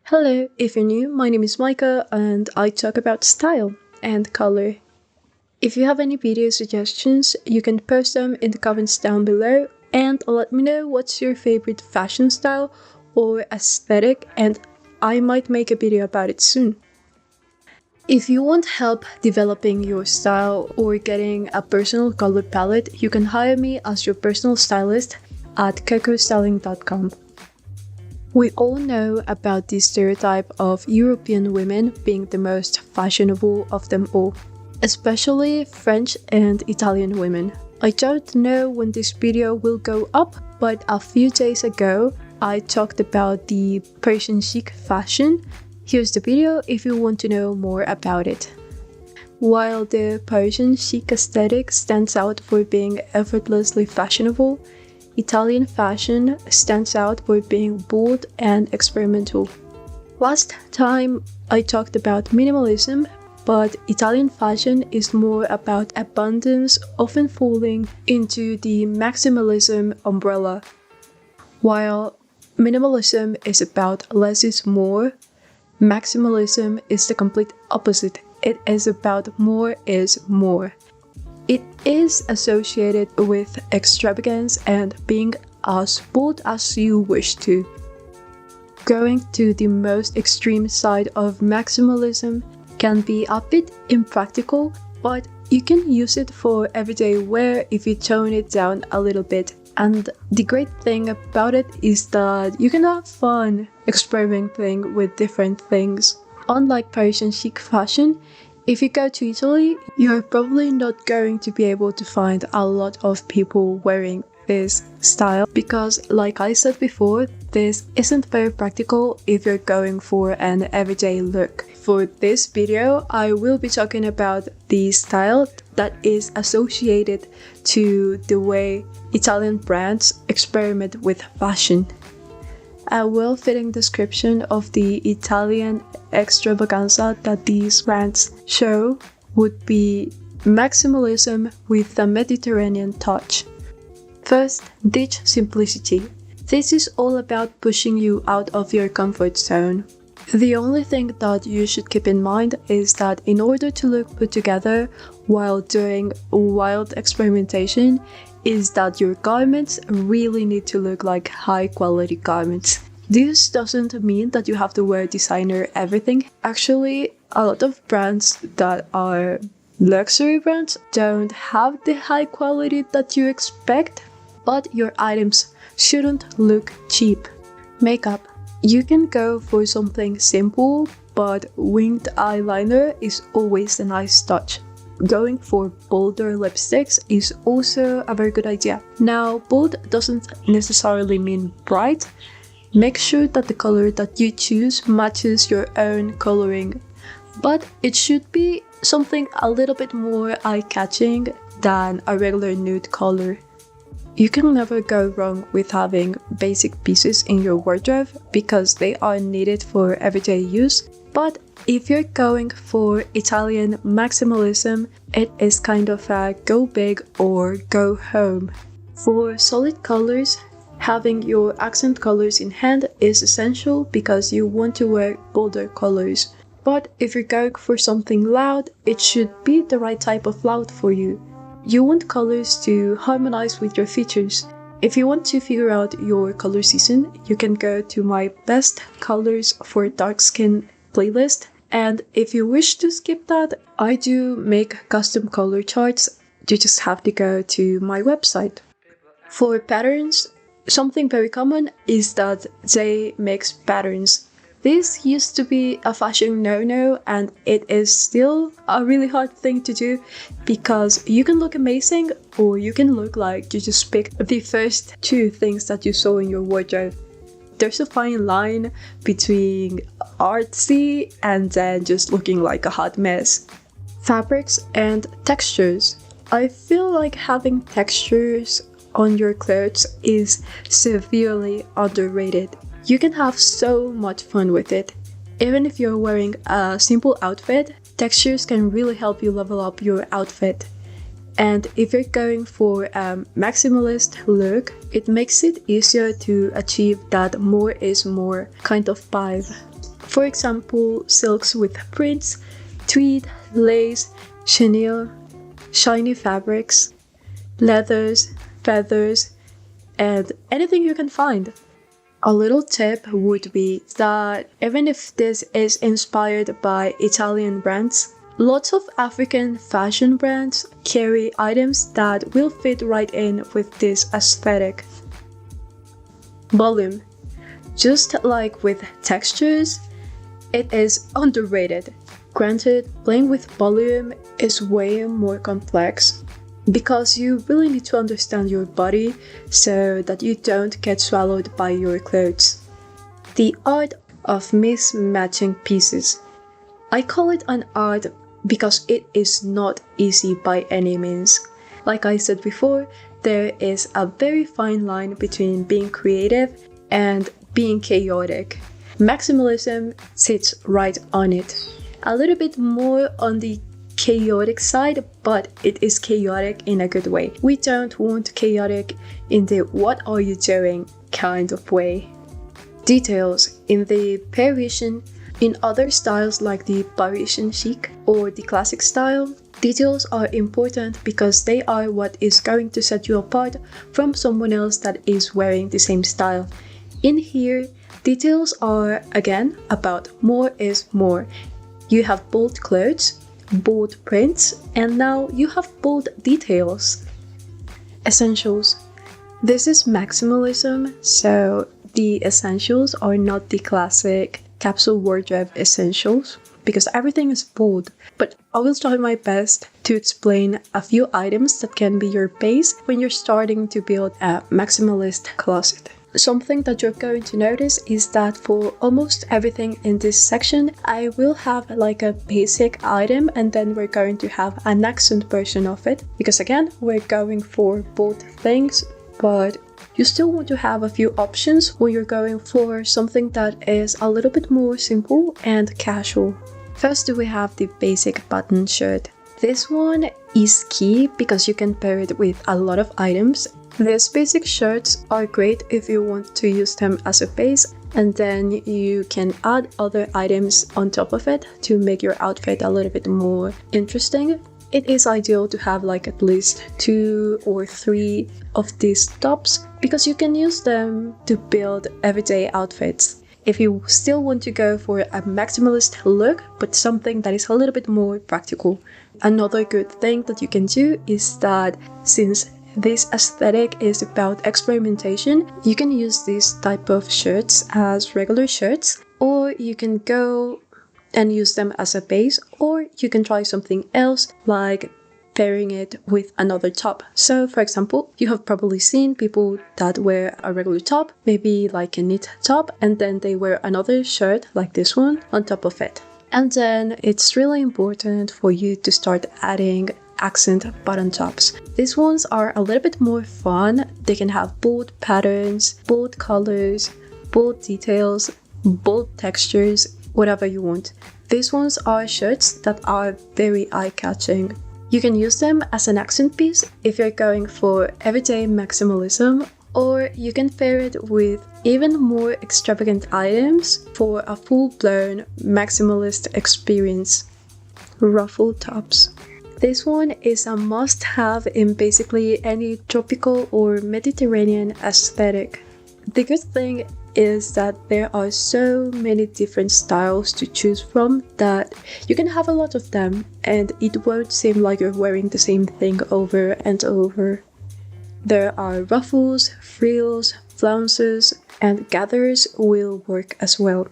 Hello, if you're new, my name is Micah and I talk about style and color. If you have any video suggestions, you can post them in the comments down below and let me know what's your favorite fashion style or aesthetic, and I might make a video about it soon. If you want help developing your style or getting a personal color palette, you can hire me as your personal stylist at cocostyling.com. We all know about the stereotype of European women being the most fashionable of them all, especially French and Italian women. I don't know when this video will go up, but a few days ago I talked about the Parisian chic fashion. Here's the video if you want to know more about it. While the Parisian chic aesthetic stands out for being effortlessly fashionable, Italian fashion stands out for being bold and experimental. Last time I talked about minimalism, but Italian fashion is more about abundance, often falling into the maximalism umbrella. While minimalism is about less is more, maximalism is the complete opposite. It is about more is more. It is associated with extravagance and being as bold as you wish to. Going to the most extreme side of maximalism can be a bit impractical, but you can use it for everyday wear if you tone it down a little bit. And the great thing about it is that you can have fun experimenting with different things. Unlike Parisian chic fashion, if you go to Italy, you're probably not going to be able to find a lot of people wearing this style because, like I said before, this isn't very practical if you're going for an everyday look. For this video, I will be talking about the style that is associated to the way Italian brands experiment with fashion. A well-fitting description of the Italian Extravaganza that these brands show would be maximalism with a Mediterranean touch. First, ditch simplicity. This is all about pushing you out of your comfort zone. The only thing that you should keep in mind is that in order to look put together while doing wild experimentation, is that your garments really need to look like high quality garments. This doesn't mean that you have to wear designer everything. Actually, a lot of brands that are luxury brands don't have the high quality that you expect, but your items shouldn't look cheap. Makeup. You can go for something simple, but winged eyeliner is always a nice touch. Going for bolder lipsticks is also a very good idea. Now, bold doesn't necessarily mean bright. Make sure that the color that you choose matches your own coloring, but it should be something a little bit more eye-catching than a regular nude color. You can never go wrong with having basic pieces in your wardrobe because they are needed for everyday use. But if you're going for Italian maximalism, it is kind of a go big or go home. For solid colors, having your accent colors in hand is essential because you want to wear bolder colors. But if you're going for something loud, it should be the right type of loud for you. You want colors to harmonize with your features. If you want to figure out your color season, you can go to my best colors for dark skin playlist, and if you wish to skip that, I do make custom color charts. You just have to go to my website. For patterns, something very common is that they mix patterns. This used to be a fashion no-no, and it is still a really hard thing to do because you can look amazing or you can look like you just picked the first two things that you saw in your wardrobe. There's a fine line between artsy and then just looking like a hot mess. Fabrics and textures. I feel like having textures on your clothes is severely underrated. You can have so much fun with it. Even if you're wearing a simple outfit, textures can really help you level up your outfit. And if you're going for a maximalist look, it makes it easier to achieve that more is more kind of vibe. For example, silks with prints, tweed, lace, chenille, shiny fabrics, leathers, feathers, and anything you can find. A little tip would be that even if this is inspired by Italian brands, lots of African fashion brands carry items that will fit right in with this aesthetic. Volume. Just like with textures, it is underrated. Granted, playing with volume is way more complex because you really need to understand your body so that you don't get swallowed by your clothes. The art of mismatching pieces. I call it an art because it is not easy by any means. Like I said before, there is a very fine line between being creative and being chaotic. Maximalism sits right on it. A little bit more on the chaotic side, but it is chaotic in a good way. We don't want chaotic in the "what are you doing" kind of way. Details. In the Parisian, in other styles like the Parisian Chic or the classic style, details are important because they are what is going to set you apart from someone else that is wearing the same style. In here, details are again about more is more. You have bold clothes, bold prints, and now you have bold details. Essentials. This is maximalism, so the essentials are not the classic capsule wardrobe essentials because everything is bold, but I will try my best to explain a few items that can be your base when you're starting to build a maximalist closet. Something that you're going to notice is that for almost everything in this section, I will have like a basic item and then we're going to have an accent version of it. Because again, we're going for both things, but you still want to have a few options when you're going for something that is a little bit more simple and casual. First, we have the basic button shirt. This one is key because you can pair it with a lot of items. These basic shirts are great if you want to use them as a base, and then you can add other items on top of it to make your outfit a little bit more interesting. It is ideal to have like at least 2 or 3 of these tops because you can use them to build everyday outfits. If you still want to go for a maximalist look, but something that is a little bit more practical. Another good thing that you can do is that since this aesthetic is about experimentation, you can use these type of shirts as regular shirts, or you can go and use them as a base, or you can try something else like pairing it with another top. So for example, you have probably seen people that wear a regular top, maybe like a knit top, and then they wear another shirt like this one on top of it. And then it's really important for you to start adding accent button tops. These ones are a little bit more fun. They can have bold patterns, bold colors, bold details, bold textures, whatever you want. These ones are shirts that are very eye-catching. You can use them as an accent piece if you're going for everyday maximalism, or you can pair it with even more extravagant items for a full-blown maximalist experience. Ruffle tops. This one is a must-have in basically any tropical or Mediterranean aesthetic. The good thing is that there are so many different styles to choose from that you can have a lot of them and it won't seem like you're wearing the same thing over and over. There are ruffles, frills, flounces, and gathers will work as well.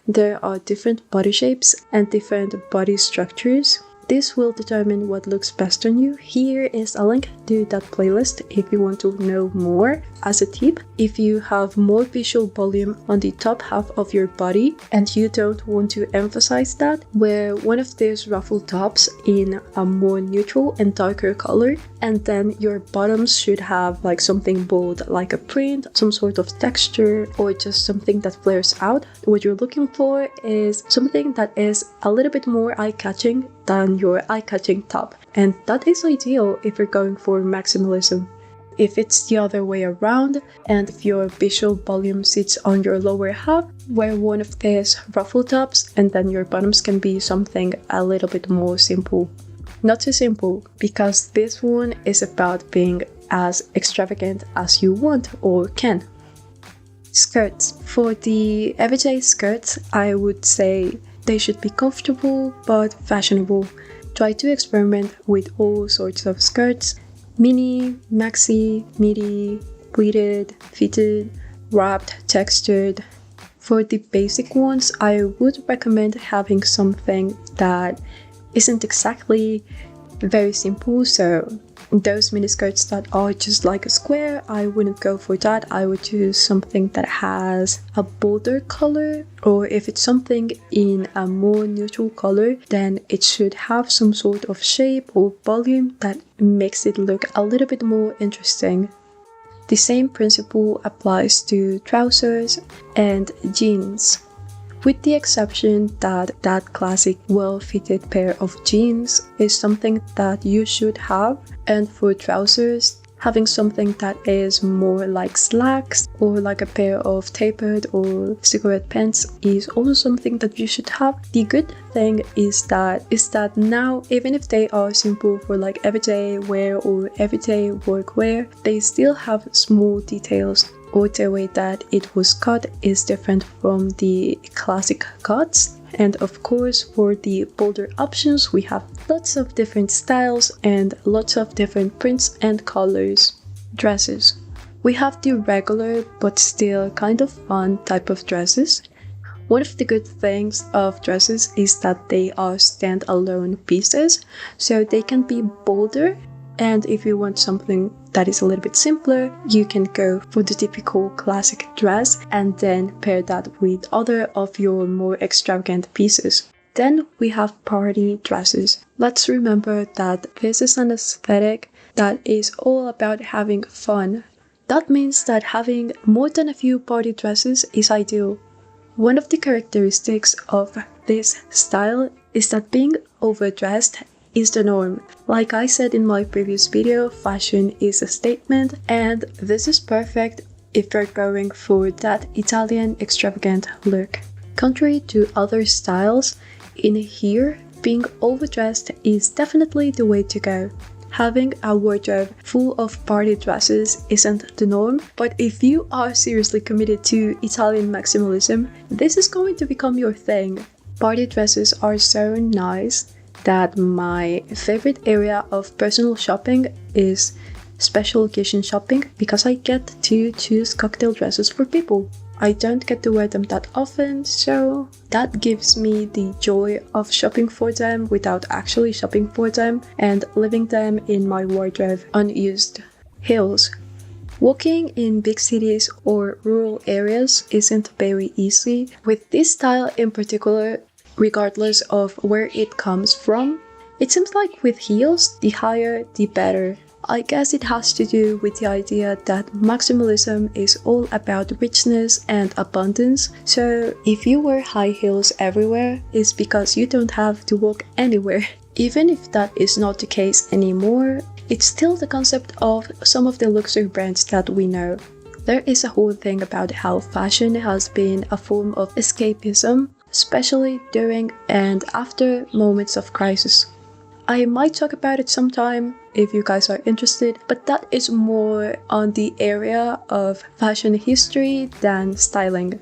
There are different body shapes and different body structures. This will determine what looks best on you. Here is a link to that playlist if you want to know more. As a tip, if you have more visual volume on the top half of your body and you don't want to emphasize that, wear one of these ruffle tops in a more neutral and darker color, and then your bottoms should have like something bold, like a print, some sort of texture, or just something that flares out. What you're looking for is something that is a little bit more eye-catching than your eye-catching top, and that is ideal if you're going for maximalism. if it's the other way around, and if your visual volume sits on your lower half, wear one of these ruffle tops, and then your bottoms can be something a little bit more simple. Not too simple, because this one is about being as extravagant as you want or can. Skirts. For the everyday skirts, I would say they should be comfortable but fashionable. Try to experiment with all sorts of skirts: mini, maxi, midi, pleated, fitted, wrapped, textured. For the basic ones, I would recommend having something that isn't exactly very simple, so those mini skirts that are just like a square, I wouldn't go for that. I would choose something that has a bolder color, or if it's something in a more neutral color, then it should have some sort of shape or volume that makes it look a little bit more interesting. The same principle applies to trousers and jeans, with the exception that that classic well-fitted pair of jeans is something that you should have, and for trousers, having something that is more like slacks or like a pair of tapered or cigarette pants is also something that you should have. The good thing is that now, even if they are simple for like everyday wear or everyday work wear, they still have small details, or the way that it was cut is different from the classic cuts. And of course, for the bolder options, we have lots of different styles and lots of different prints and colors. Dresses. We have the regular but still kind of fun type of dresses. One of the good things of dresses is that they are standalone pieces, so they can be bolder. And if you want something that is a little bit simpler, you can go for the typical classic dress and then pair that with other of your more extravagant pieces. Then we have party dresses. Let's remember that this is an aesthetic that is all about having fun. That means that having more than a few party dresses is ideal. One of the characteristics of this style is that being overdressed is the norm. Like I said in my previous video, fashion is a statement, and this is perfect if you're going for that Italian extravagant look. Contrary to other styles, in here, being overdressed is definitely the way to go. Having a wardrobe full of party dresses isn't the norm, but if you are seriously committed to Italian maximalism, this is going to become your thing. Party dresses are so nice that my favorite area of personal shopping is special occasion shopping, because I get to choose cocktail dresses for people. I don't get to wear them that often, so that gives me the joy of shopping for them without actually shopping for them and leaving them in my wardrobe unused. Heels. Walking in big cities or rural areas isn't very easy. With this style in particular, regardless of where it comes from, it seems like with heels, the higher the better. I guess it has to do with the idea that maximalism is all about richness and abundance, so if you wear high heels everywhere, it's because you don't have to walk anywhere. Even if that is not the case anymore, it's still the concept of some of the luxury brands that we know. There is a whole thing about how fashion has been a form of escapism, especially during and after moments of crisis. I might talk about it sometime if you guys are interested, but that is more on the area of fashion history than styling.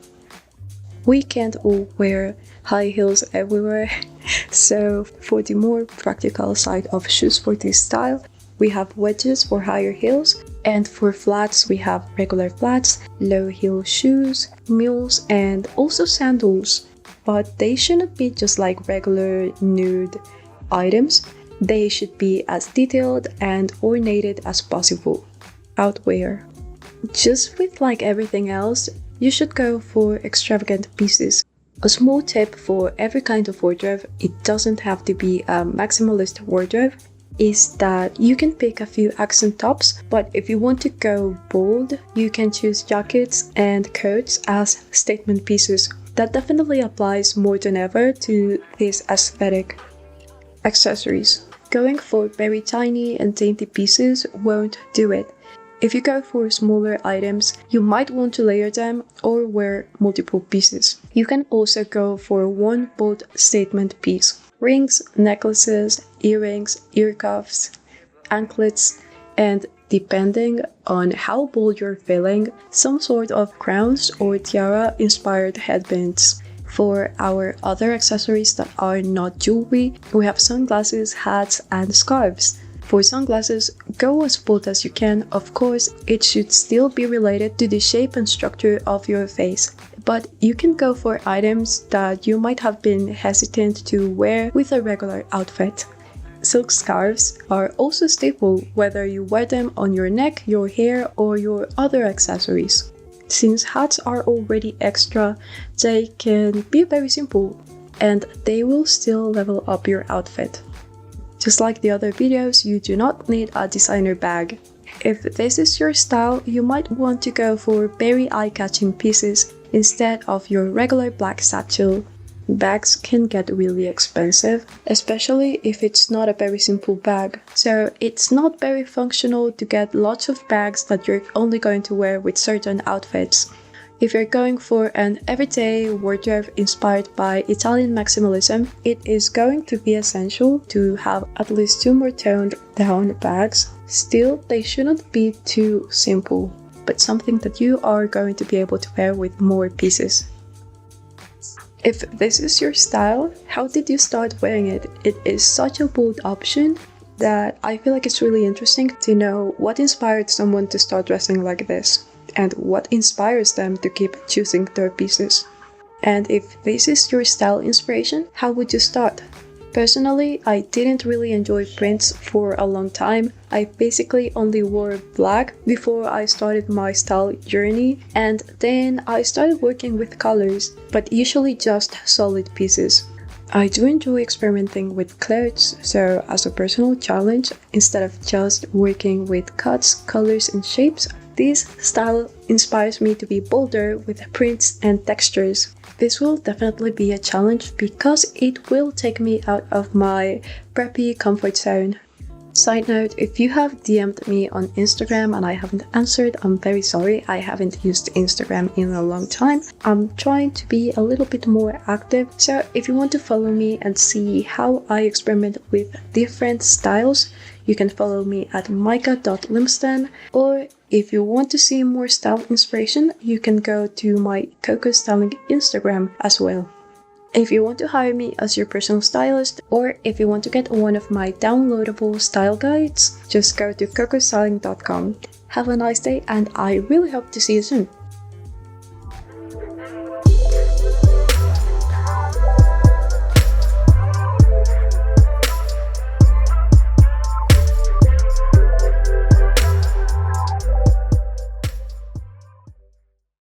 We can't all wear high heels everywhere, so for the more practical side of shoes for this style, we have wedges for higher heels, and for flats we have regular flats, low heel shoes, mules, and also sandals. But they shouldn't be just like regular nude items. They should be as detailed and ornated as possible. Outwear. Just with like everything else, you should go for extravagant pieces. A small tip for every kind of wardrobe, it doesn't have to be a maximalist wardrobe, is that you can pick a few accent tops, but if you want to go bold, you can choose jackets and coats as statement pieces. That definitely applies more than ever to this aesthetic. Accessories. Going for very tiny and dainty pieces won't do it. If you go for smaller items, you might want to layer them or wear multiple pieces. You can also go for one bold statement piece. Rings, necklaces, earrings, ear cuffs, anklets, and depending on how bold you're feeling, some sort of crowns or tiara-inspired headbands. For our other accessories that are not jewelry, we have sunglasses, hats, and scarves. For sunglasses, go as bold as you can. Of course, it should still be related to the shape and structure of your face. But you can go for items that you might have been hesitant to wear with a regular outfit. Silk scarves are also a staple whether you wear them on your neck, your hair, or your other accessories. Since hats are already extra, they can be very simple and they will still level up your outfit. Just like the other videos, you do not need a designer bag. If this is your style, you might want to go for very eye-catching pieces instead of your regular black satchel. Bags can get really expensive, especially if it's not a very simple bag. So it's not very functional to get lots of bags that you're only going to wear with certain outfits. If you're going for an everyday wardrobe inspired by Italian Maximalism, it is going to be essential to have at least 2 more toned down bags. Still, they shouldn't be too simple, but something that you are going to be able to wear with more pieces. If this is your style, how did you start wearing it? It is such a bold option that I feel like it's really interesting to know what inspired someone to start dressing like this, and what inspires them to keep choosing their pieces. And if this is your style inspiration, how would you start? Personally, I didn't really enjoy prints for a long time. I basically only wore black before I started my style journey, and then I started working with colors, but usually just solid pieces. I do enjoy experimenting with clothes, so as a personal challenge, instead of just working with cuts, colors, and shapes, this style inspires me to be bolder with prints and textures. This will definitely be a challenge because it will take me out of my preppy comfort zone. Side note, if you have DM'd me on Instagram and I haven't answered, I'm very sorry. I haven't used Instagram in a long time. I'm trying to be a little bit more active, so if you want to follow me and see how I experiment with different styles, you can follow me at micah.limston, or if you want to see more style inspiration, you can go to my Coco Styling Instagram as well. If you want to hire me as your personal stylist, or if you want to get one of my downloadable style guides, just go to cocostyling.com. Have a nice day, and I really hope to see you soon.